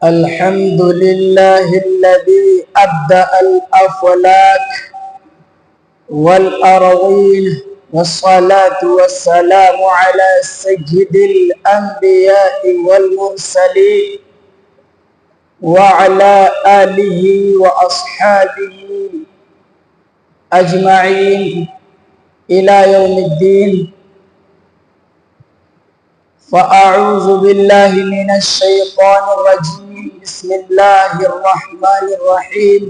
الحمد لله الذي أبدأ الأفلاك والأرضين، والصلاة والسلام على سيد الأنبياء والمرسلين وعلى آله وأصحابه أجمعين إلى يوم الدين. فأعوذ بالله من الشيطان الرجيم. بسم الله الرحمن الرحيم.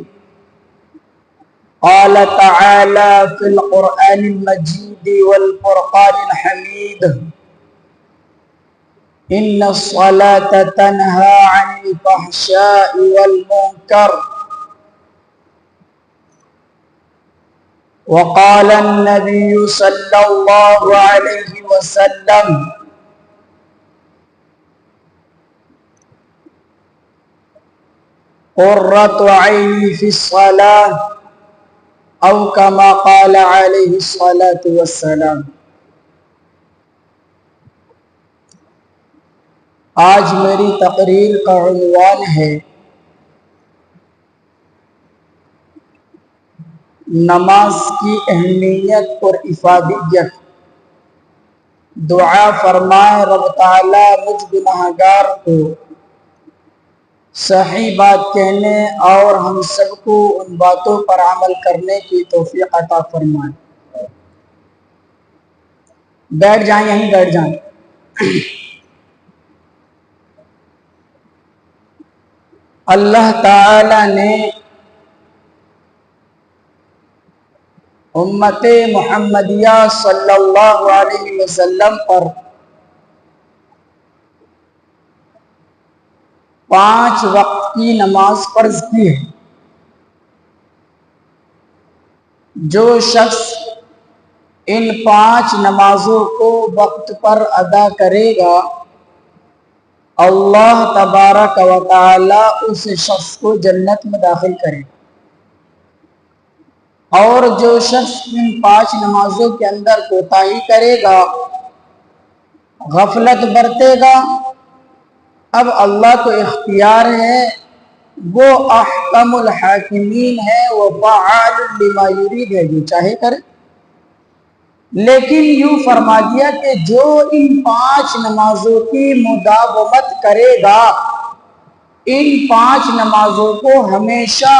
قال تعالى في القرآن المجيد والفرقان الحميد: إن الصلاة تنهى عن الفحشاء والمنكر. وقال النبي صلى الله عليه وسلم: قرة عيني في الصلاة، او كما قال علیہ الصلاۃ والسلام. آج میری تقریر کا عنوان ہے نماز کی اہمیت اور افادیت. دعا فرمائے رب تعالی مجھ گناہگار کو صحیح بات کہنے اور ہم سب کو ان باتوں پر عمل کرنے کی توفیق عطا فرمائے. بیٹھ جائیں، یہیں بیٹھ جائیں. اللہ تعالی نے امت محمدیہ صلی اللہ علیہ وسلم پر 5 وقت کی نماز فرض کی ہے. جو شخص ان 5 نمازوں کو وقت پر ادا کرے گا، اللہ تبارک و تعالی اس شخص کو جنت میں داخل کرے گا. اور جو شخص ان 5 نمازوں کے اندر کوتاہی کرے گا، غفلت برتے گا، اب اللہ کو اختیار ہے، وہ احکم الحاکمین ہے، وہ فعال لما یرید ہے، جو چاہے کرے. لیکن یوں فرما دیا کہ جو ان 5 نمازوں کی مداومت کرے گا، ان 5 نمازوں کو ہمیشہ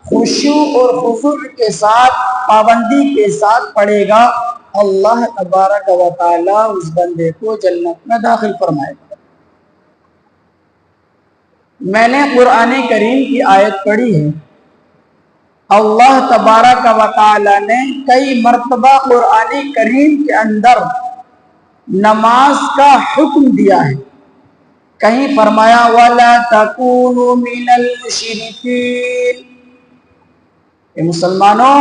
خشوع اور خضوع کے ساتھ، پابندی کے ساتھ پڑھے گا، اللہ تبارک و تعالی اس بندے کو جنت میں داخل فرمائے گا. میں نے قرآن کریم کی آیت پڑھی ہے. اللہ تبارک و تعالی نے کئی مرتبہ قرآن کریم کے اندر نماز کا حکم دیا ہے. کہیں فرمایا وَلَا تَكُونُوا مِنَ الْمُشْرِكِينَ، کہ مسلمانوں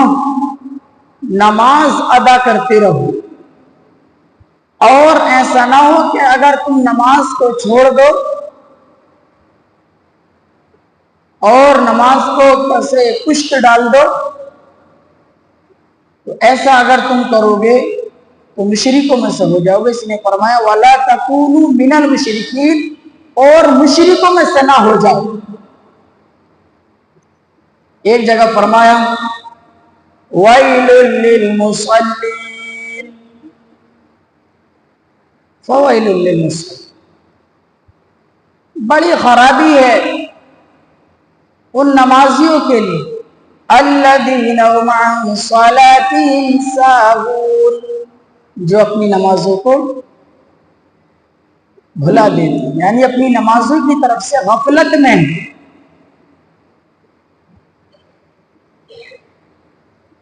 نماز ادا کرتے رہو، اور ایسا نہ ہو کہ اگر تم نماز کو چھوڑ دو اور نماز کو سے پشت ڈال دو، تو ایسا اگر تم کرو گے تو مشرکوں میں سے ہو جاؤ گے. اس نے فرمایا وَلَا تَكُونُوا مِنَ الْمُشْرِكِينَ، اور مشرکوں میں سے نہ ہو جاؤ. ایک جگہ فرمایا وَيْلٌ لِّلْمُصَلِّينَ، فَوَيْلٌ لِّلْمُصَلِّينَ، بڑی خرابی ہے ان نمازیوں کے لیے الذین هم عن صلاتهم ساہون، جو اپنی نمازوں کو بھلا دیتے ہیں، یعنی اپنی نمازوں کی طرف سے غفلت میں ہیں.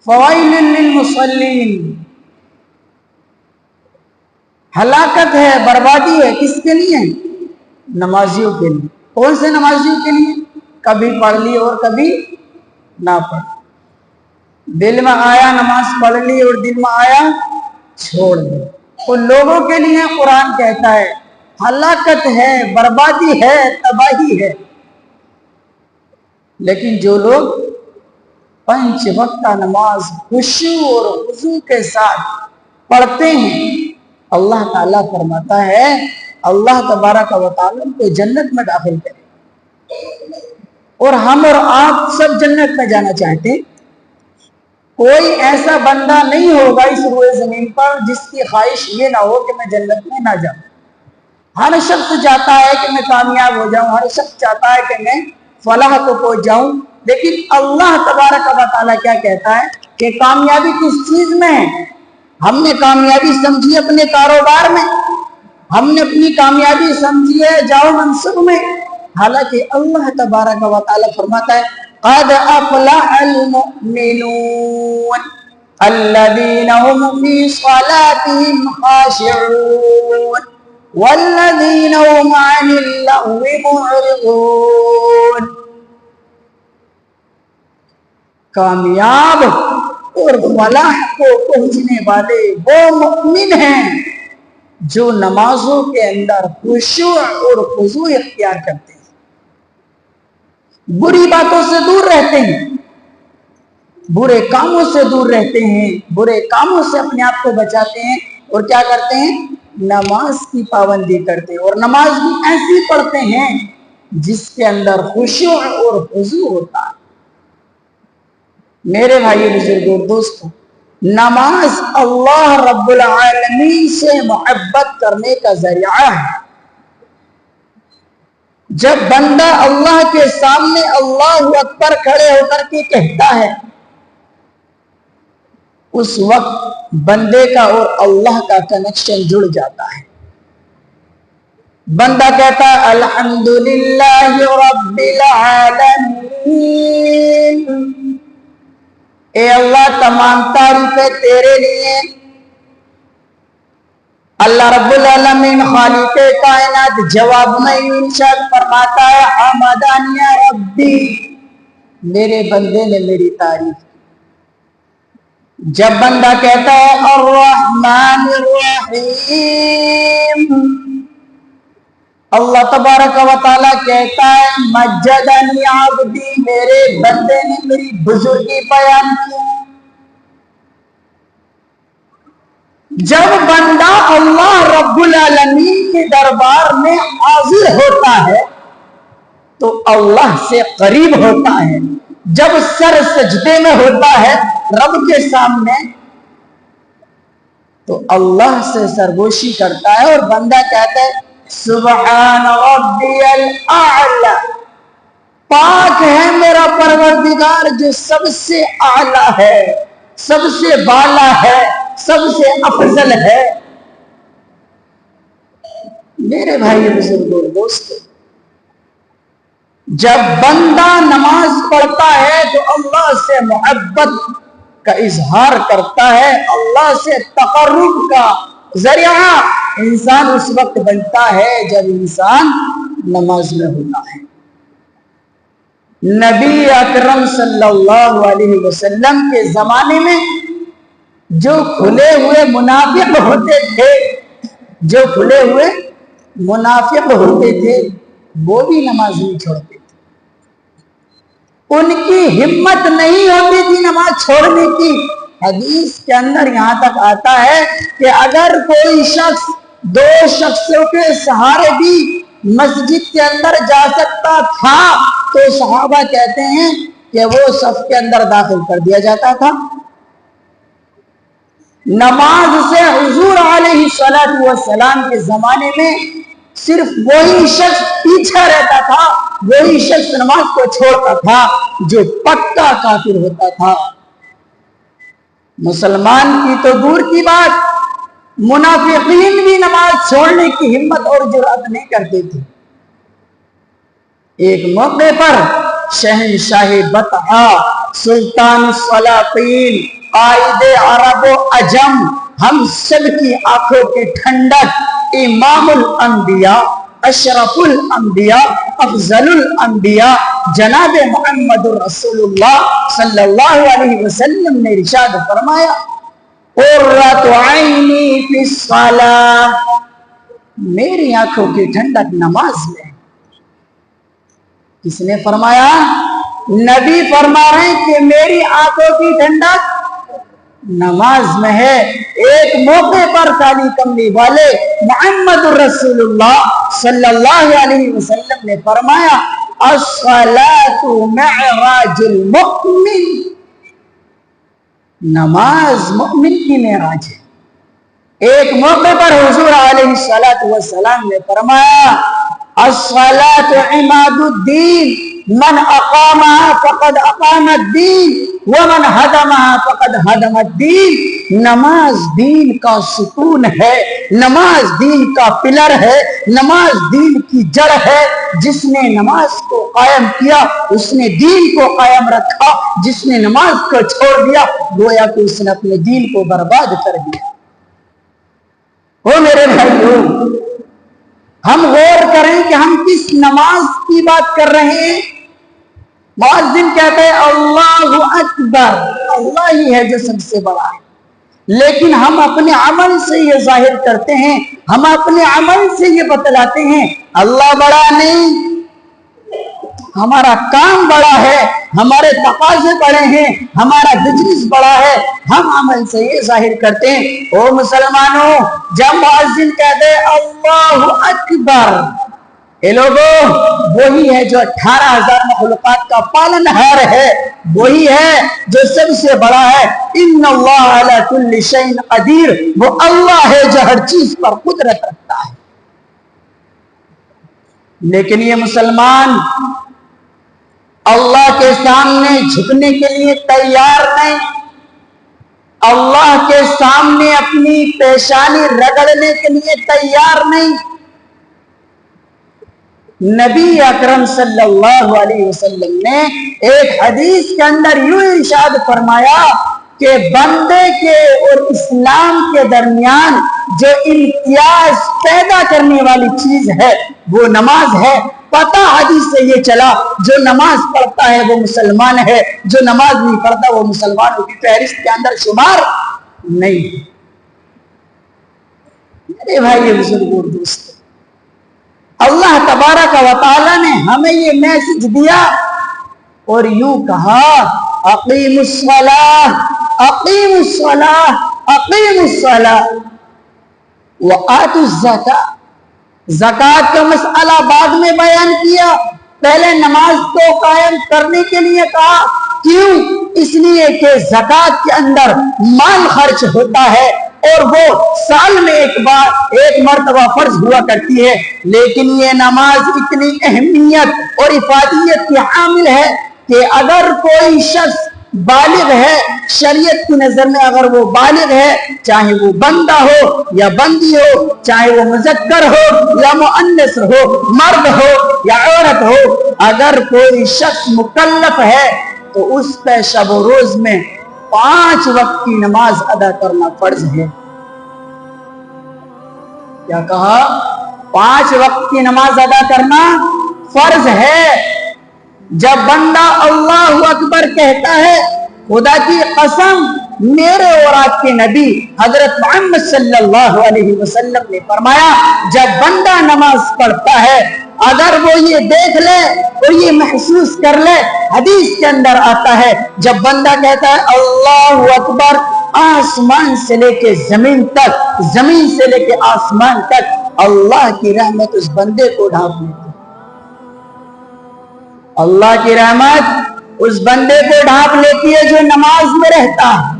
فوائل للمصلین، ہلاکت ہے، بربادی ہے، کس کے لیے؟ نمازیوں کے لیے. کون سے نمازیوں کے لیے؟ کبھی پڑھ لی اور کبھی نہ پڑھ. دل میں آیا نماز پڑھ لی اور دل میں آیا چھوڑ دی. ان لوگوں کے لیے قرآن کہتا ہے ہلاکت ہے، بربادی ہے، تباہی ہے. لیکن جو لوگ 5 وقت نماز خشوع اور خضوع کے ساتھ پڑھتے ہیں، اللہ تعالیٰ فرماتا ہے اللہ تبارک و تعالیٰ کو جنت میں داخل کرے. اور ہم اور آپ سب جنت میں جانا چاہتے ہیں. کوئی ایسا بندہ نہیں ہوگا اس روئے زمین پر جس کی خواہش یہ نہ ہو کہ میں جنت میں نہ جاؤں. ہر شخص چاہتا ہے کہ میں کامیاب ہو جاؤں، ہر شخص چاہتا ہے کہ میں فلاح کو پہنچ جاؤں. لیکن اللہ تبارک و تعالیٰ کیا کہتا ہے کہ کامیابی کس چیز میں ہے؟ ہم نے کامیابی سمجھی اپنے کاروبار میں، ہم نے اپنی کامیابی سمجھی ہے جاؤ منصب میں، حالانکہ اللہ تبارک و تعالیٰ فرماتا ہے قد افلح المؤمنون الذين هم في صلاتهم خاشعون والذين هم عن اللغو معرضون. کامیاب اور فلاح کو پہنچنے والے وہ مؤمن ہیں جو نمازوں کے اندر خشوع اور خضوع اختیار کرتے ہیں، بری باتوں سے دور رہتے ہیں، برے کاموں سے دور رہتے ہیں، برے کاموں سے اپنے آپ کو بچاتے ہیں، اور کیا کرتے ہیں؟ نماز کی پابندی کرتے ہیں، اور نماز بھی ایسی پڑھتے ہیں جس کے اندر خشوع اور خضوع ہوتا ہے. میرے بھائی بزرگوں دوستوں، نماز اللہ رب العالمین سے محبت کرنے کا ذریعہ ہے. جب بندہ اللہ کے سامنے اللہ اکبر کھڑے ہو کر کے کہتا ہے، اس وقت بندے کا اور اللہ کا کنیکشن جڑ جاتا ہے. بندہ کہتا ہے الحمدللہ رب العالمین، اے اللہ تمام تعریفیں تیرے لیے. اللہ رب العالمین خالق کائنات جواب میں ارشاد فرماتا ہے حمدانی یا ربی، میرے بندے نے میری تعریف کی. جب بندہ کہتا ہے الرحمن الرحیم، اللہ تبارک و تعالیٰ کہتا ہے مجدنی عبدی، میرے بندے نے میری بزرگی بیان کی. جب بندہ اللہ رب العالمین کے دربار میں حاضر ہوتا ہے تو اللہ سے قریب ہوتا ہے. جب سر سجدے میں ہوتا ہے رب کے سامنے تو اللہ سے سرگوشی کرتا ہے، اور بندہ کہتا ہے سبحان ربی الاعلی، پاک ہے میرا پروردگار جو سب سے اعلی ہے، سب سے بالا ہے، سب سے افضل ہے. میرے بھائی بزرگوں دوستو، جب بندہ نماز پڑھتا ہے تو اللہ سے محبت کا اظہار کرتا ہے، اللہ سے تقرب کا ذریعہ انسان اس وقت بنتا ہے جب انسان نماز میں ہوتا ہے. نبی اکرم صلی اللہ علیہ وسلم کے زمانے میں جو کھلے ہوئے منافق ہوتے تھے، جو کھلے ہوئے منافق ہوتے تھے وہ بھی نماز نہیں چھوڑتے تھے. ان کی ہمت نہیں ہوتی تھی نماز چھوڑنے کی. حدیث کے اندر یہاں تک آتا ہے کہ اگر کوئی شخص دو شخصوں کے سہارے بھی مسجد کے اندر جا سکتا تھا تو صحابہ کہتے ہیں کہ وہ صف کے اندر داخل کر دیا جاتا تھا. نماز سے حضور علیہ السلام کے زمانے میں صرف وہی شخص پیچھے رہتا تھا، وہی شخص نماز کو چھوڑتا تھا جو پکا کافر ہوتا تھا. مسلمان کی تو دور کی بات، منافقین بھی نماز چھوڑنے کی ہمت اور جرأت نہیں کرتے تھے. ایک موقع پر شہنشاہ بطحا سلطان السلاطین قائد عرب و عجم ہم سب کی آنکھوں کی ٹھنڈک امام الانبیاء اشرف الانبیاء افضل الانبیاء جناب محمد رسول اللہ صلی اللہ علیہ وسلم نے ارشاد فرمایا قرۃ عینی فی الصلاۃ، میری آنکھوں کی ٹھنڈک نماز میں. کس نے فرمایا؟ نبی فرما رہے ہیں کہ میری آنکھوں کی ٹھنڈک نماز میں ہے. ایک موقع پر کالی کملی والے محمد رسول اللہ صلی اللہ علیہ وسلم نے فرمایا الصلاۃ معراج المؤمن، نماز مومن کی معراج ہے۔ ایک موقع پر حضور علیہ الصلوۃ والسلام نے فرمایا الصلاۃ عماد الدین، من اقامها فقد اقام الدین ومن هدمها فقد هدم الدین۔ نماز دین کا ستون ہے، نماز دین کا پلر ہے، نماز دین کی جڑ ہے۔ جس نے نماز کو قائم کیا اس نے دین کو قائم رکھا، جس نے نماز کو چھوڑ دیا گویا کہ اس نے اپنے دین کو برباد کر دیا۔ وہ میرے بھائیو، ہم غور کریں کہ ہم کس نماز کی بات کر رہے ہیں۔ مؤذن کہتے ہیں اللہ اکبر، اللہ ہی ہے جو سب سے بڑا ہے، لیکن ہم اپنے عمل سے یہ ظاہر کرتے ہیں، ہم اپنے عمل سے یہ بتلاتے ہیں اللہ بڑا نہیں، ہمارا کام بڑا ہے، ہمارے تقاضے بڑے ہیں، ہمارا بزنس بڑا ہے، ہم عمل سے یہ ظاہر کرتے ہیں۔ او مسلمانوں، جب مؤذن کہتے ہیں اللہ اکبر، اے لوگوں وہی ہے جو 18,000 مخلوقات کا پالنہار ہے، وہی ہے جو سب سے بڑا ہے۔ ان اللہ علی کل شیء قدیر، وہ اللہ ہے جو ہر چیز پر قدرت رکھتا ہے۔ لیکن یہ مسلمان اللہ کے سامنے جھکنے کے لیے تیار نہیں، اللہ کے سامنے اپنی پیشانی رگڑنے کے لیے تیار نہیں۔ نبی اکرم صلی اللہ علیہ وسلم نے ایک حدیث کے اندر یوں ارشاد فرمایا کہ بندے کے اور اسلام کے درمیان جو امتیاز پیدا کرنے والی چیز ہے وہ نماز ہے۔ پتہ حدیث سے یہ چلا جو نماز پڑھتا ہے وہ مسلمان ہے، جو نماز نہیں پڑھتا وہ مسلمانوں کی فہرست کے اندر شمار نہیں۔ میرے بھائی بزرگ اور دوست، اللہ تبارک و تعالی نے ہمیں یہ میسج دیا اور یوں کہا اقیم الصلاۃ اقیم الصلاۃ اقیم الصلاۃ وآتوا الزکاۃ۔ زکوٰۃ کا مسئلہ بعد میں بیان کیا، پہلے نماز کو قائم کرنے کے لیے کہا۔ کیوں؟ اس لیے کہ زکوٰۃ کے اندر مال خرچ ہوتا ہے اور وہ سال میں ایک مرتبہ فرض ہوا کرتی ہے، لیکن یہ نماز اتنی اہمیت اور افادیت کی حامل ہے کہ اگر کوئی شخص بالغ ہے، شریعت کی نظر میں اگر وہ بالغ ہے، چاہے وہ بندہ ہو یا بندی ہو، چاہے وہ مذکر ہو یا مؤنث ہو، مرد ہو یا عورت ہو، اگر کوئی شخص مکلف ہے تو اس پہ شب و روز میں 5 وقت کی نماز ادا کرنا فرض ہے۔ کیا کہا؟ 5 وقت کی نماز ادا کرنا فرض ہے۔ جب بندہ اللہ اکبر کہتا ہے، خدا کی قسم میرے اور آپ کے نبی حضرت محمد صلی اللہ علیہ وسلم نے فرمایا جب بندہ نماز پڑھتا ہے اگر وہ یہ دیکھ لے اور یہ محسوس کر لے، حدیث کے اندر آتا ہے جب بندہ کہتا ہے اللہ اکبر، آسمان سے لے کے زمین تک، زمین سے لے کے آسمان تک اللہ کی رحمت اس بندے کو ڈھانپ لیتی ہے۔ اللہ کی رحمت اس بندے کو ڈھانپ لیتی ہے جو نماز میں رہتا ہے۔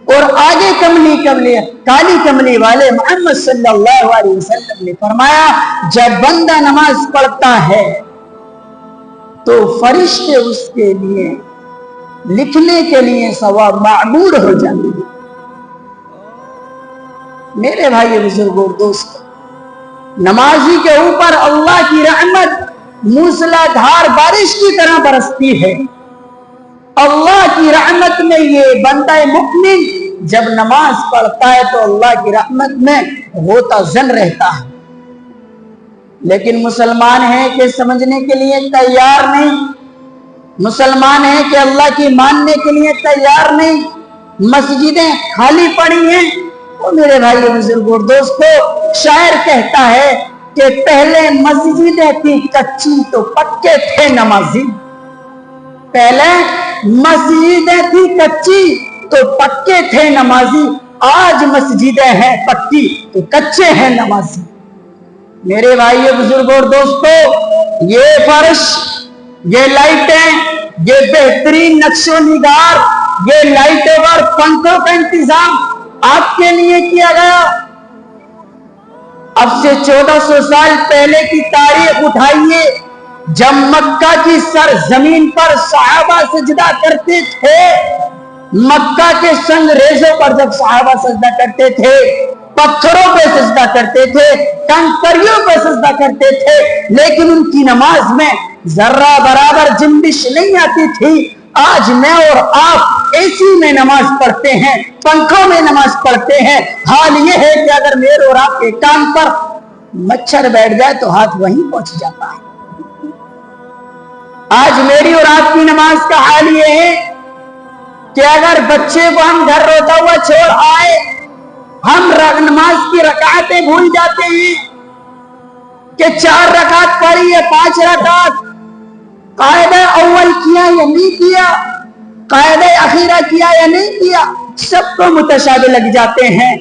اور آگے کالی کملی والے محمد صلی اللہ علیہ وسلم نے فرمایا جب بندہ نماز پڑھتا ہے تو فرشتے اس کے لیے لکھنے کے لیے ثواب معمور ہو جاتے ہیں۔ میرے بھائی بزرگوں اور دوستوں، نمازی کے اوپر اللہ کی رحمت موسلا دھار بارش کی طرح برستی ہے۔ اللہ کی رحمت میں یہ بندہ مؤمن جب نماز پڑھتا ہے تو اللہ کی رحمت میں غوطہ زن رہتا ہے، لیکن مسلمان ہیں کہ سمجھنے کے لیے تیار نہیں، مسلمان ہیں کہ اللہ کی ماننے کے لیے تیار نہیں، مسجدیں خالی پڑی ہیں۔ اور میرے بھائی بزرگوں اور دوستو، شاعر کہتا ہے کہ پہلے مسجدیں تھی کچی تو پکے تھے نمازی، پہلے مسجدیں تھی کچی تو پکے تھے نمازی، آج مسجدیں ہیں پکی تو کچے ہیں نمازی۔ میرے بھائیو بزرگوں اور دوستو، یہ فرش، یہ لائٹیں، یہ بہترین نقش و نگار، یہ لائٹوں اور پنکھوں کا انتظام آپ کے لیے کیا گیا۔ اب سے 1400 سال پہلے کی تاریخ اٹھائیے، جب مکہ کی سرزمین پر صحابہ سجدہ کرتے تھے، مکہ کے سنگریزوں پر جب صحابہ سجدہ کرتے تھے، پتھروں پہ سجدہ کرتے تھے، کنکریوں پہ سجدہ کرتے تھے، لیکن ان کی نماز میں ذرہ برابر جنبش نہیں آتی تھی۔ آج میں اور آپ اے سی میں نماز پڑھتے ہیں، پنکھوں میں نماز پڑھتے ہیں۔ حال یہ ہے کہ اگر میرے اور آپ کے کان پر مچھر بیٹھ جائے تو ہاتھ وہیں پہنچ جاتا ہے۔ آج میری اور آپ کی نماز کا حال یہ ہے کہ اگر بچے کو ہم گھر روتا ہوا چھوڑ آئے، ہم نماز کی رکعتیں بھول جاتے ہیں کہ 4 رکعت پڑھی ہے، 5 رکعت قاعدہ اول کیا یا نہیں کیا، قاعدہ اخیرہ کیا یا نہیں کیا، سب کو متشابہ لگ جاتے ہیں۔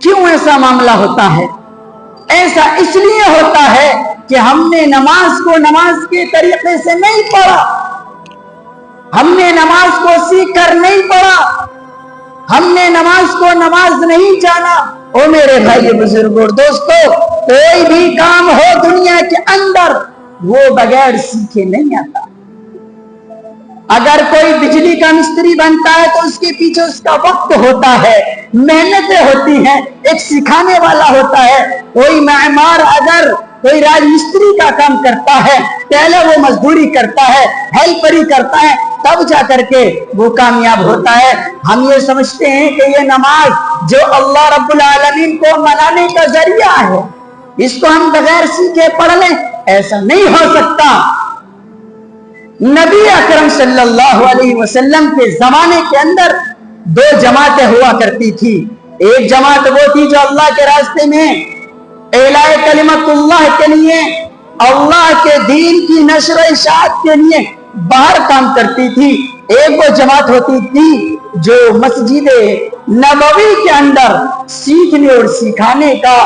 کیوں ایسا معاملہ ہوتا ہے؟ ایسا اس لیے ہوتا ہے کہ ہم نے نماز کو نماز کے طریقے سے نہیں پڑھا، ہم نے نماز کو سیکھ کر نہیں پڑھا، ہم نے نماز کو نماز نہیں جانا۔ او میرے بھائی بزرگوں اور دوستو، کوئی بھی کام ہو دنیا کے اندر وہ بغیر سیکھے نہیں آتا۔ اگر کوئی بجلی کا مستری بنتا ہے تو اس کے پیچھے اس کا وقت ہوتا ہے، محنتیں ہوتی ہیں، ایک سکھانے والا ہوتا ہے۔ کوئی معمار اگر کوئی راج مستری کا کام کرتا ہے، پہلے وہ مزدوری کرتا ہے، ہیلپری کرتا ہے، تب جا کر کے وہ کامیاب ہوتا ہے۔ ہم یہ سمجھتے ہیں کہ یہ نماز جو اللہ رب العالمین کو منانے کا ذریعہ ہے، اس کو ہم بغیر سیکھے پڑھ لیں، ایسا نہیں ہو سکتا۔ نبی اکرم صلی اللہ علیہ وسلم کے زمانے کے اندر 2 جماعتیں ہوا کرتی تھی۔ ایک جماعت وہ تھی جو اللہ کے راستے میں اعلاء کلمت اللہ کے لیے، اللہ کے دین کی نشر و اشاعت کے لیے باہر کام کرتی تھی۔ ایک وہ جماعت ہوتی تھی جو مسجد نبوی کے اندر سیکھنے اور سکھانے کا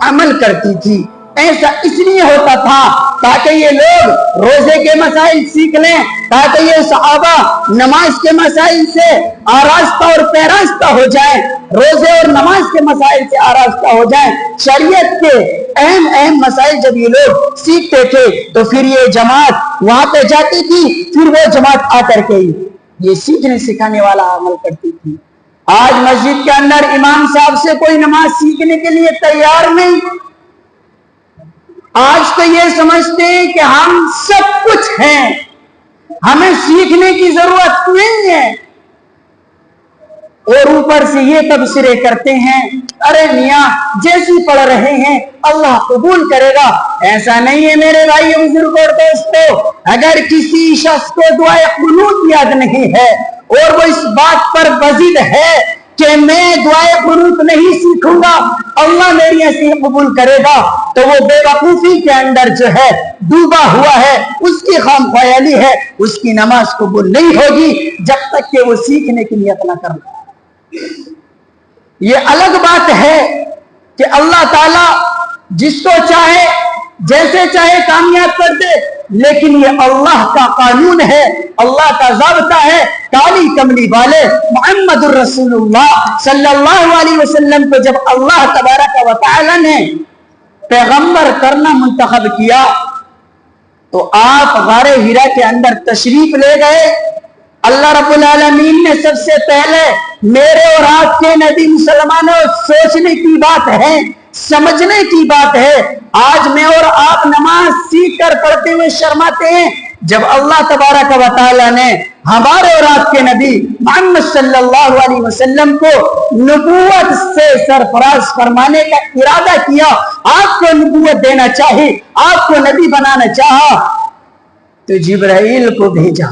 عمل کرتی تھی۔ ایسا اس لیے ہوتا تھا تاکہ یہ لوگ روزے کے مسائل سیکھ لیں، تاکہ یہ صحابہ نماز کے مسائل سے آراستہ اور پیراستہ ہو جائیں، روزے اور نماز کے مسائل سے آراستہ ہو جائیں۔ شریعت کے اہم مسائل جب یہ لوگ سیکھتے تھے تو پھر یہ جماعت وہاں پہ جاتی تھی، پھر وہ جماعت آ کر کے یہ سیکھنے سکھانے والا عمل کرتی تھی۔ آج مسجد کے اندر امام صاحب سے کوئی نماز سیکھنے کے لیے تیار نہیں۔ آج تو یہ سمجھتے ہیں کہ ہم سب کچھ ہیں، ہمیں سیکھنے کی ضرورت نہیں ہے، اور اوپر سے یہ تبصرے کرتے ہیں، ارے میاں جیسی پڑھ رہے ہیں اللہ قبول کرے گا۔ ایسا نہیں ہے میرے بھائی بزرگوں اور دوستو۔ اگر کسی شخص کو دعائے قنوت یاد نہیں ہے اور وہ اس بات پر بضد ہے کہ میں دعائے قنوت نہیں سیکھوں گا، اللہ میری ایسی قبول کرے گا، تو وہ بے وقوفی کے اندر جو ہے ڈوبا ہوا ہے، اس کی خام خیالی ہے، اس کی نماز قبول نہیں ہوگی جب تک کہ وہ سیکھنے کی نیت نہ کرنا۔ یہ الگ بات ہے کہ اللہ تعالیٰ جس کو چاہے جیسے چاہے کامیاب کر دے، لیکن یہ اللہ کا قانون ہے، اللہ کا ضابطہ ہے۔ کالی کملی والے محمد الرسول اللہ صلی اللہ علیہ وسلم کو جب اللہ تبارک و تعالی نے پیغمبر کرنا منتخب کیا تو آپ غار ہرا کے اندر تشریف لے گئے۔ اللہ رب العالمین نے سب سے پہلے میرے اور آپ کے نبی مسلمانوں سوچنے کی بات ہے، سمجھنے کی بات ہے۔ آج میں اور آپ نماز سیکھ کر پڑھتے ہوئے شرماتے ہیں، جب اللہ تبارک و تعالی نے ہمارے اور آپ کے نبی محمد صلی اللہ علیہ وسلم کو نبوت سے سرفراز فرمانے کا ارادہ کیا، آپ کو نبوت دینا چاہی، آپ کو نبی بنانا چاہا، تو جبرائیل کو بھیجا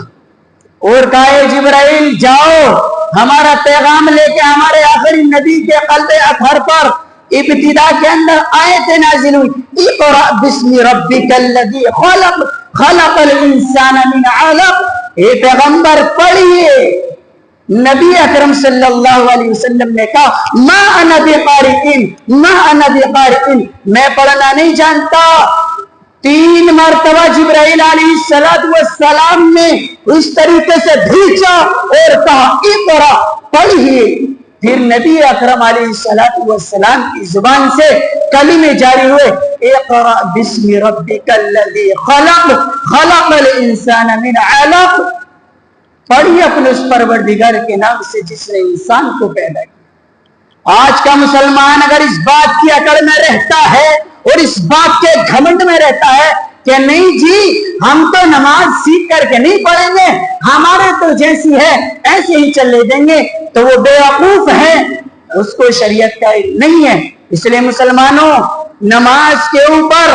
اور کہا جبرائیل جاؤ ہمارا پیغام لے کے ہمارے آخری نبی کے قلب اطہر پر۔ ابتدا کے اندر آیت نازل ہوئی، اقرأ بسم ربک الذی خلق الانسان من علق۔ اے پیغمبر پڑھیے نبی اکرم صلی اللہ علیہ وسلم نے کہا ما انا بقارئین ما انا بقارئین، میں پڑھنا نہیں جانتا۔ 3 مرتبہ جبرائیل علیہ السلام نے اس طریقے سے بھیجا اور کہا اقرا، پڑھیے۔ پھر نبی اکرم علیہ السلام کی زبان سے کلمے جاری ہوئے، اقرا بسم ربک الذی خلق خلق الانسان من علق، پڑھیے اپنے اس پروردگار کے نام سے جس نے انسان کو پیدا کیا۔ آج کا مسلمان اگر اس بات کی اکڑ میں رہتا ہے اور اس بات کے گھمنڈ میں رہتا ہے کہ نہیں جی ہم تو نماز سیکھ کر کے نہیں پڑھیں گے، ہمارے تو جیسی ہے ایسے ہی چلے دیں گے، تو وہ بے وقوف ہے، اس کو شریعت کا علم نہیں ہے۔ اس لیے مسلمانوں، نماز کے اوپر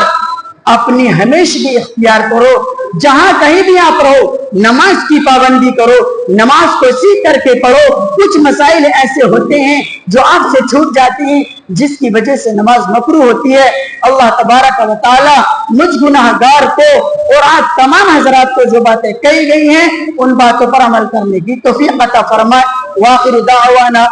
اپنی ہمیشگی اختیار کرو، جہاں کہیں بھی آپ رہو نماز کی پابندی کرو، نماز کو سیکھ کر کے پڑھو۔ کچھ مسائل ایسے ہوتے ہیں جو آپ سے چھوٹ جاتی ہیں جس کی وجہ سے نماز مکروہ ہوتی ہے۔ اللہ تبارک و تعالی مجھ گناہ گار کو اور آپ تمام حضرات کو جو باتیں کہی گئی ہیں ان باتوں پر عمل کرنے کی توفیق عطا فرمائے۔ وآخر دعوانا